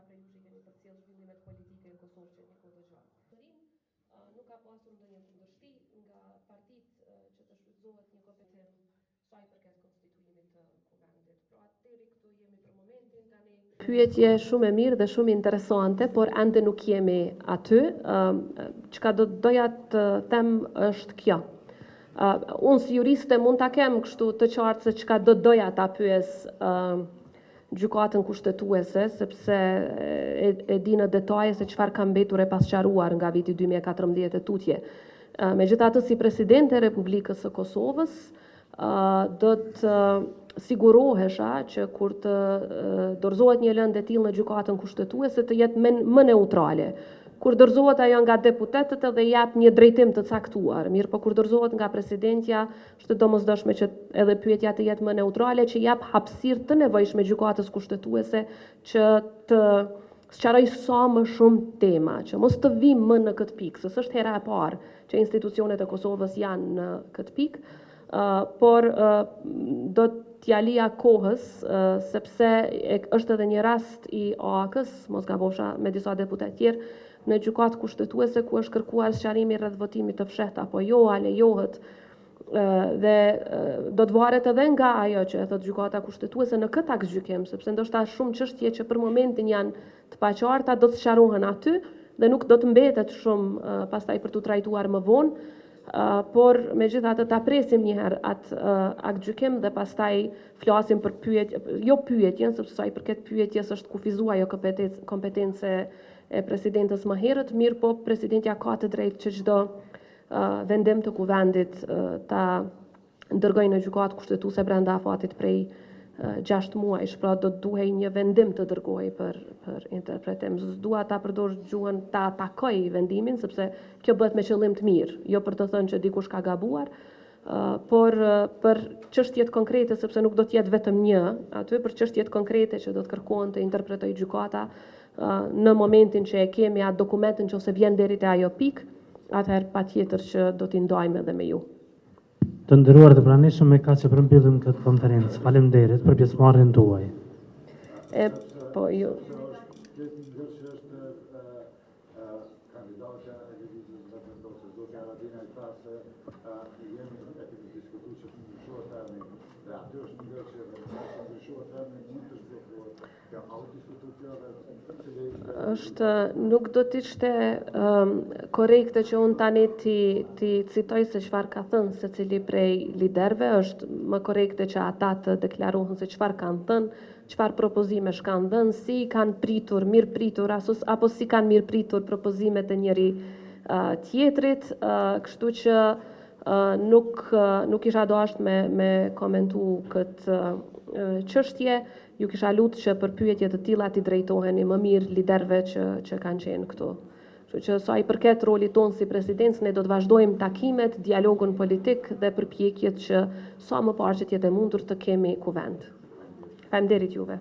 prej jush i keni përcjell zhvillimet politike në Kosovë që një kohë të gjatë. Nuk ka pasur ndonjë kundërshti nga partitë që të shfrytëzohet një kompetencë sa i përket konstituimit të kuvendit. Pra atëri këtu jemi për momentin tani. Pyetje shumë e mirë dhe shumë interesante, por ende nuk jemi aty. Çka doja të them është kjo. Unë si juriste mund ta kem kështu të qartë se çka doja ta pyes gjykatën kushtetuese, sepse e di në detaje se çfarë ka mbetur e pasqaruar nga viti 2014 e tutje. Megjithatë, si president e Republikës së Kosovës, do të sigurohesha që kur të dorëzohet një lëndë e tillë në gjykatën kushtetuese të jetë më neutrale. Kur dorëzohet ajo nga deputetët edhe jap një drejtim të caktuar, mirë po kur dorëzohet nga presidentja, është domosdoshme që edhe pyetja të jetë më neutrale, që jap hapësirë të nevojshme gjykatës kushtetuese që të sqaroj sa më shumë tema, që mos të vim më në këtë pikë, se s'është hera e parë që institucionet e Kosovës janë në këtë pikë, por do t'ja lija kohës, sepse është edhe një rast i OAK-s, mos gabofsha me disa deputet tjerë, në gjykatë kushtetuese ku është kërkuar sqarimi rreth votimit të fshehtë apo jo, a lejohet, dhe do të varet edhe nga ajo që e thot gjykata kushtetuese në këtë aktgjykim, sepse ndoshta shumë çështje që për momentin janë të paqarta do të sqarohen aty dhe nuk do të mbetet shumë pastaj për tu trajtuar më vonë, por megjithatë ta presim një herë atë aktgjykim dhe pastaj flasim për pyetjen, sepse sa i përket pyetjes është kufizuar ajo kompetencë e presidentës më herët, mirë po presidentja ka të drejtë që çdo vendim të kuvendit ta ndërgojë në gjykatë kushtetuese brenda afatit prej 6 muajsh, pra do të duhej një vendim të dërgojë për interpretim. Dua ta përdor gjuhën ta atakoj vendimin, sepse kjo bëhet me qëllim të mirë, jo për të thënë që dikush ka gabuar, por për çështjet konkrete, sepse nuk do të jetë vetëm një aty, për çështjet konkrete që do të kërkohen të interpretojë gjykata në momentin që e kemi atë dokumentin që ose vjen deri te ajo pikë, atëherë patjetër që do t'i ndajmë edhe me ju. Të nderuar të pranishëm, me kaq që përmbyllim këtë konferencë. Faleminderit për pjesëmarrjen tuaj. Po ju. Nuk do t'ishte korrekte që unë tani ti citoj se çfarë ka thënë secili prej liderëve, është më korrekte që ata të deklarohen se çfarë kanë thënë, çfarë propozimesh kanë dhënë, si kanë pritur, mirë pritur, apo si kanë mirë pritur propozimet e njëri tjetrit, kështu që nuk isha dashur me komentu këtë çështje. Ju kisha lutur që për pyetje të tilla t'i drejtoheni më mirë liderëve që kanë qenë këtu. Kështu që sa i përket rolit tonë si presidencë, ne do të vazhdojmë takimet, dialogun politik dhe përpjekjet që sa më parë që të jetë e mundur të kemi kuvend. Faleminderit juve.